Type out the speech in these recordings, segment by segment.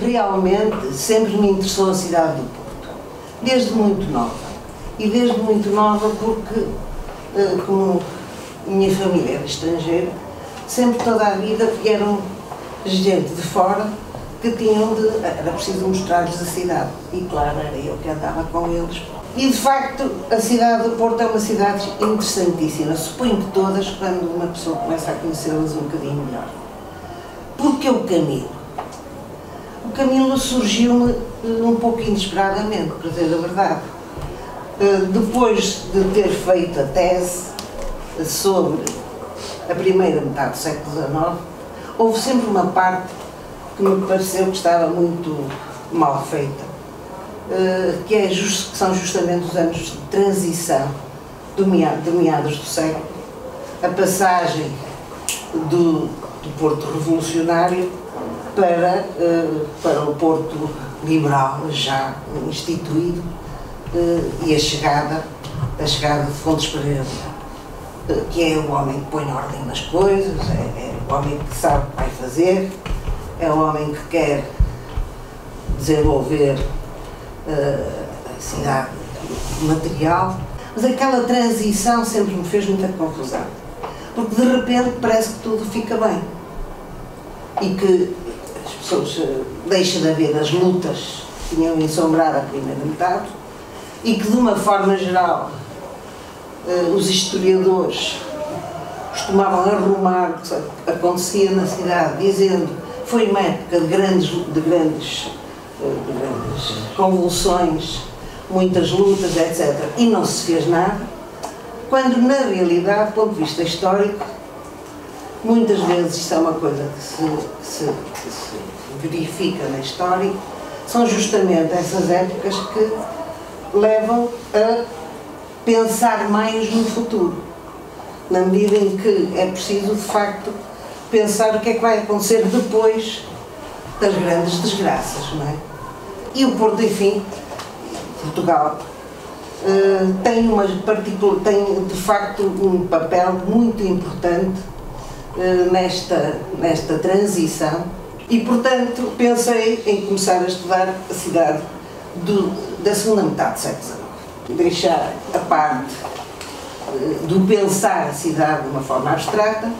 Realmente sempre me interessou a cidade do Porto, desde muito nova. E desde muito nova porque, como minha família era estrangeira, sempre toda a vida vieram gente de fora que tinham de... era preciso mostrar-lhes a cidade. E claro, era eu que andava com eles. E de facto, a cidade do Porto é uma cidade interessantíssima. Suponho que todas, quando uma pessoa começa a conhecê-las um bocadinho melhor. Porque o Camilo? O Camilo surgiu-me um pouco inesperadamente, para dizer a verdade. Depois de ter feito a tese sobre a primeira metade do século XIX, houve sempre uma parte que me pareceu que estava muito mal feita, que são justamente os anos de transição de meados do século, a passagem do Porto revolucionário para o Porto liberal já instituído, e a chegada de Fontes Pereira, que é o homem que põe ordem nas coisas, é o homem que sabe o que vai fazer, é o homem que quer desenvolver a cidade material, mas aquela transição sempre me fez muita confusão, porque de repente parece que tudo fica bem e que as pessoas deixam de haver as lutas que tinham ensombrado a primeira metade e que de uma forma geral os historiadores costumavam arrumar o que acontecia na cidade, dizendo que foi uma época de grandes convulsões, muitas lutas, etc. E não se fez nada, quando na realidade, do ponto de vista histórico, muitas vezes isso é uma coisa que se verifica na história, são justamente essas épocas que levam a pensar mais no futuro, na medida em que é preciso, de facto, pensar o que é que vai acontecer depois das grandes desgraças, não é? E o Porto, enfim, Portugal, tem de facto um papel muito importante nesta transição e, portanto, pensei em começar a estudar a cidade da segunda metade do século XIX. Deixar a parte do pensar a cidade de uma forma abstrata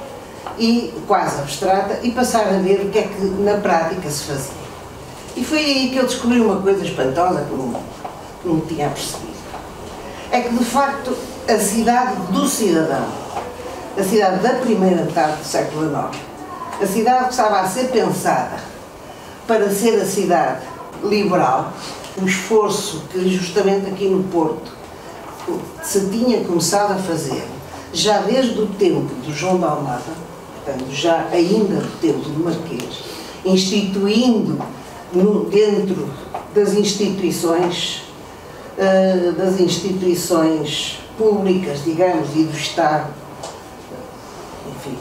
e quase abstrata e passar a ver o que é que na prática se fazia. E foi aí que eu descobri uma coisa espantosa que não tinha percebido. É que, de facto, a cidade do cidadão, a cidade da primeira metade do século XIX, a cidade que estava a ser pensada para ser a cidade liberal, um esforço que justamente aqui no Porto se tinha começado a fazer, já desde o tempo do João de Almada, portanto, já ainda do tempo do Marquês, instituindo dentro das instituições públicas, digamos, e do Estado, enfim,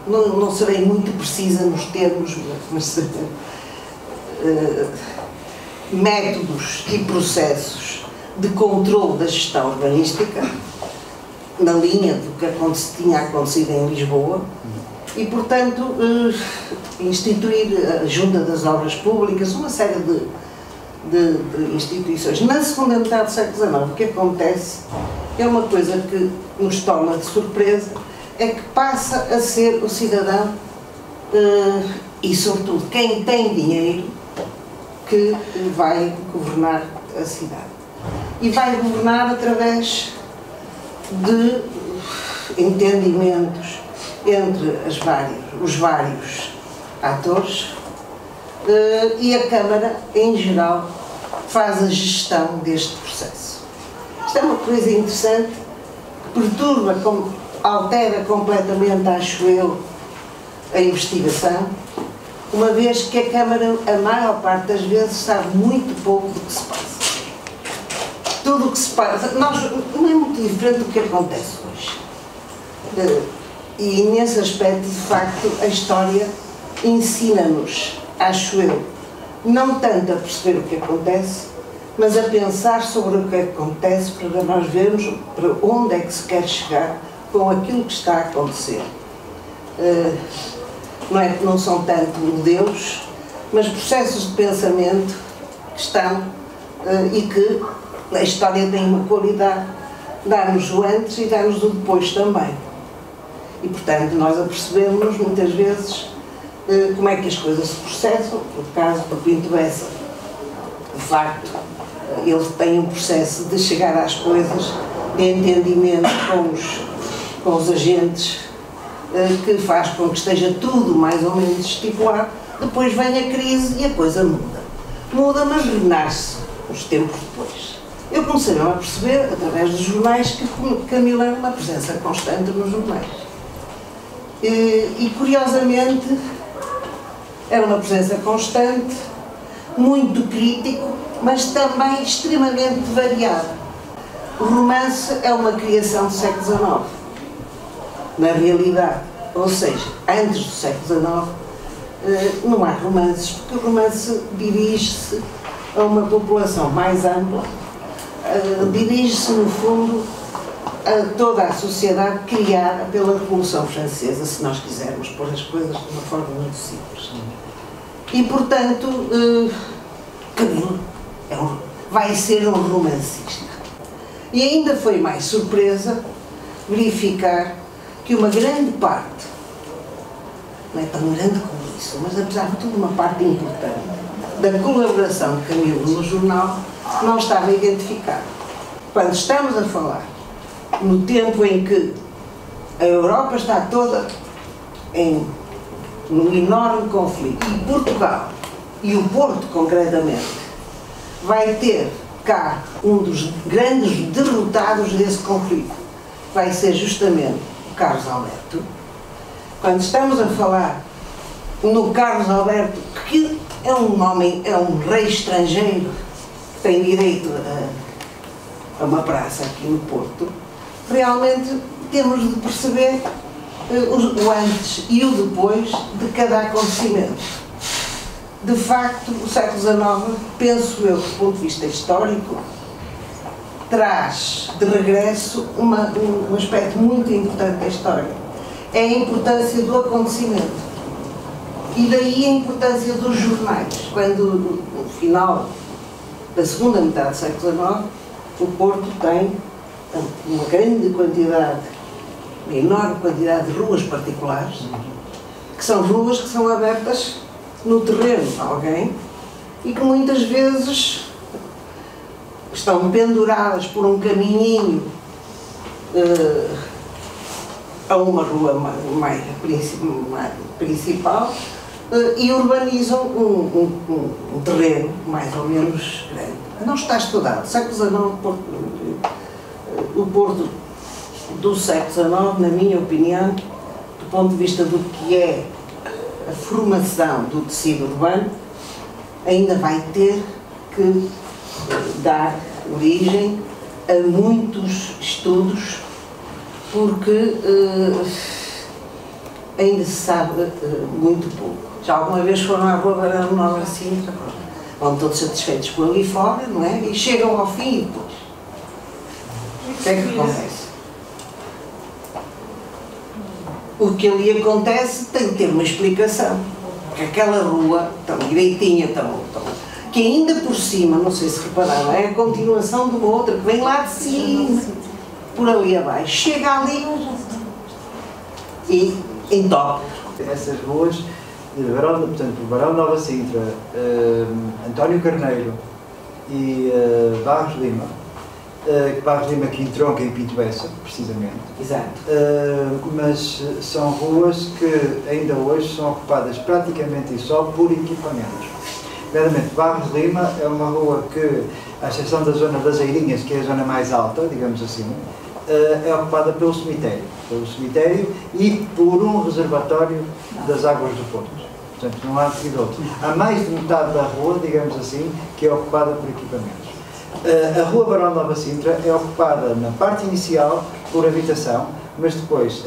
não serei muito precisa nos termos, mas métodos e processos de controle da gestão urbanística, na linha do que tinha acontecido em Lisboa, e, portanto, instituir a Junta das Obras Públicas, uma série de instituições. Na segunda metade do século XIX, o que acontece é uma coisa que nos toma de surpresa, é que passa a ser o cidadão e, sobretudo, quem tem dinheiro que vai governar a cidade. E vai governar através de entendimentos entre os vários atores, e a Câmara, em geral, faz a gestão deste processo. Isto é uma coisa interessante, que perturba, altera completamente, acho eu, a investigação, uma vez que a Câmara, a maior parte das vezes, sabe muito pouco do que se passa. Tudo o que se passa, não é muito diferente do que acontece hoje. E nesse aspecto, de facto, a história ensina-nos, acho eu, não tanto a perceber o que acontece, mas a pensar sobre o que acontece para nós vermos para onde é que se quer chegar com aquilo que está a acontecer. Não são tanto modelos, mas processos de pensamento que estão e que a história tem uma qualidade, dá-nos o antes e dá-nos o depois também. E, portanto, nós apercebemos muitas vezes como é que as coisas se processam. No caso do Pinto Bessa, de facto, ele tem um processo de chegar às coisas, de entendimento com os agentes, que faz com que esteja tudo mais ou menos estipulado. Depois vem a crise e a coisa muda. Muda, mas renasce uns tempos depois. Eu comecei a perceber, através dos jornais, que Camilo era uma presença constante nos jornais. E curiosamente, era uma presença constante, muito crítico, mas também extremamente variado. O romance é uma criação do século XIX, na realidade. Ou seja, antes do século XIX, não há romances, porque o romance dirige-se a uma população mais ampla, dirige-se, no fundo, a toda a sociedade criada pela Revolução Francesa, se nós quisermos pôr as coisas de uma forma muito simples. E, portanto, Camilo vai ser um romancista. E ainda foi mais surpresa verificar que uma grande parte, não é tão grande como isso, mas apesar de tudo uma parte importante, da colaboração de Camilo no jornal não estava identificada. Quando estamos a falar no tempo em que a Europa está toda num enorme conflito, e Portugal, e o Porto concretamente, vai ter cá um dos grandes derrotados desse conflito, vai ser justamente o Carlos Alberto. Quando estamos a falar no Carlos Alberto, que é um homem, é um rei estrangeiro, que tem direito a uma praça aqui no Porto, realmente temos de perceber o antes e o depois de cada acontecimento. De facto, o século XIX, penso eu, do ponto de vista histórico, traz de regresso um aspecto muito importante da história. É a importância do acontecimento. E daí a importância dos jornais. Quando, no final da segunda metade do século XIX, o Porto tem uma grande quantidade, uma enorme quantidade de ruas particulares, que são ruas que são abertas no terreno de alguém e que muitas vezes estão penduradas por um caminhinho a uma rua mais principal e urbanizam um terreno mais ou menos grande. Não está estudado. Século XIX, o Porto do século XIX, na minha opinião, do ponto de vista do que é a formação do tecido urbano, ainda vai ter que dar origem a muitos estudos, porque ainda se sabe muito pouco. Já alguma vez foram à Rua Barão Nova Sintra, vão todos satisfeitos por ali fora, não é? E chegam ao fim e depois. O que é que acontece? O que ali acontece tem que ter uma explicação. Porque aquela rua, tão direitinha, que ainda por cima, não sei se repararam, é a continuação de uma outra que vem lá de cima, por ali abaixo, chega ali e entope. Essas ruas, portanto, Barão Nova Sintra, António Carneiro e Barros Lima, Barros Lima que entronca em Pinto Bessa, precisamente. Exato. Mas são ruas que ainda hoje são ocupadas praticamente e só por equipamentos. Verdadeiramente, Barros Lima é uma rua que, à exceção da zona das Eirinhas, que é a zona mais alta, digamos assim, é ocupada pelo cemitério e por um reservatório das águas do Porto. Portanto, não há de outro. Há mais de metade da rua, digamos assim, que é ocupada por equipamentos. A Rua Barão Nova Sintra é ocupada na parte inicial por habitação, mas depois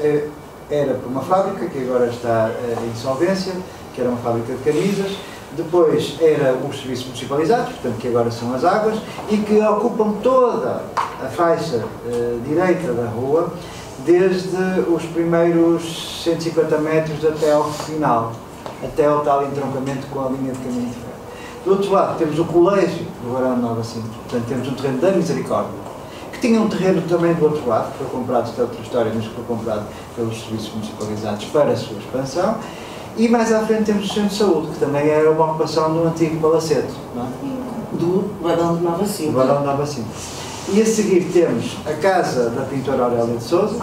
era por uma fábrica que agora está em insolvência, que era uma fábrica de camisas. Depois era os serviços municipalizados, portanto, que agora são as águas, e que ocupam toda a faixa direita da rua, desde os primeiros 150 metros até ao final. até ao tal entroncamento com a linha de caminho de ferro. Do outro lado, temos o colégio do Barão de Nova Sintra, portanto temos um terreno da Misericórdia, que tinha um terreno também do outro lado, que foi comprado, isto é outra história, mas que foi comprado pelos serviços municipalizados para a sua expansão, e mais à frente temos o Centro de Saúde, que também era uma ocupação do antigo palacete, não é? Do Barão de Nova Sintra. Do Barão de Nova Sintra. E a seguir temos a casa da pintora Aurélia de Sousa,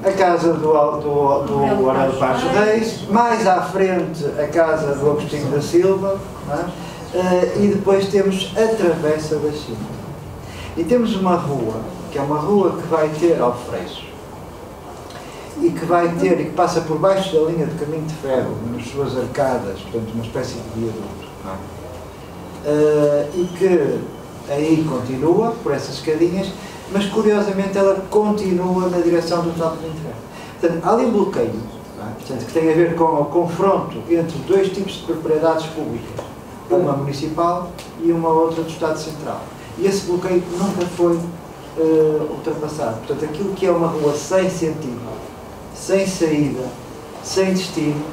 a casa do Aurélio Pacho Reis, mais à frente a casa do Agostinho da Silva, não é? E depois temos a Travessa da China. E temos uma rua, que é uma rua que vai ter Alfreixo, e que vai ter, e que passa por baixo da linha de caminho de ferro, nas suas arcadas, portanto uma espécie de viaduto, não é? E que aí continua, por essas escadinhas, mas curiosamente ela continua na direção do tal caminho de ferro. Portanto, há ali um bloqueio, não é? Portanto, que tem a ver com o confronto entre dois tipos de propriedades públicas, uma municipal e uma outra do Estado Central. E esse bloqueio nunca foi ultrapassado. Portanto, aquilo que é uma rua sem sentido, sem saída, sem destino,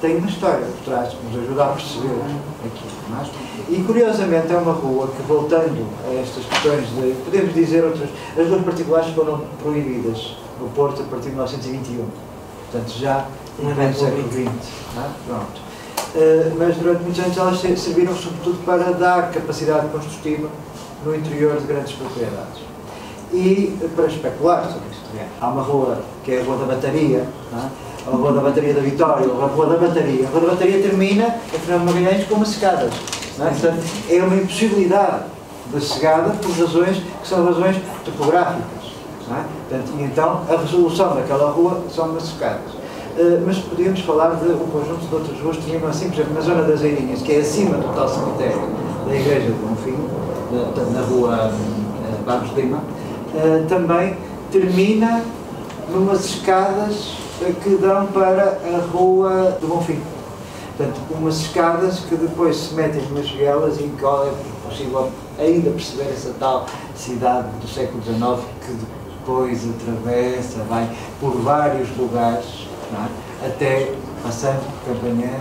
tem uma história por trás que nos ajuda a perceber aquilo. Não é? E curiosamente é uma rua que, voltando a estas questões de, podemos dizer outras, as ruas particulares foram proibidas no Porto a partir de 1921, portanto já no século XX. Pronto. Mas durante muitos anos elas serviram sobretudo para dar capacidade construtiva no interior de grandes propriedades. E para especular sobre isto. Há uma rua que é a Rua da Bateria, não é? A Rua da Bateria da Vitória, a Rua da Bateria. A Rua da Bateria termina em Fernando Magalhães com umas escadas. Não é? Portanto, é uma impossibilidade de chegada por razões que são razões topográficas. Não é? Portanto, e então a resolução daquela rua são umas escadas. Mas podíamos falar de um conjunto de outras ruas que tinham assim, por exemplo, na zona das Eirinhas, que é acima do tal cemitério da Igreja de Bonfim, na Rua Barros Lima, também termina numas escadas que dão para a Rua do Bonfim. Portanto, umas escadas que depois se metem numas vielas e em que é possível ainda perceber essa tal cidade do século XIX que depois atravessa, vai por vários lugares, não é? Até passando por Campanhã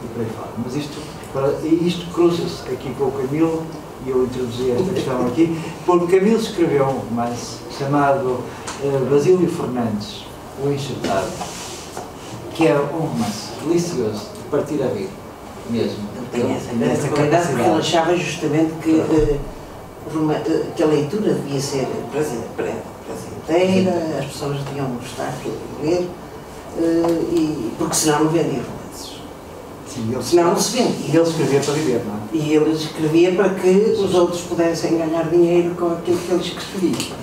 e por aí fora. Mas isto cruza-se aqui com o Camilo, e eu introduzi esta questão aqui, porque Camilo escreveu um romance chamado Basílio Fernandes, O Enxertado, que é um romance delicioso de partir a rir, mesmo. Ele tem essa grande qualidade porque ele achava justamente que a leitura devia ser prazenteira, as pessoas deviam gostar de ler, porque senão não vendia romances. Sim, senão não se vendia. E ele escrevia para viver, não é? E ele escrevia para que os outros pudessem ganhar dinheiro com aquilo que ele escrevia.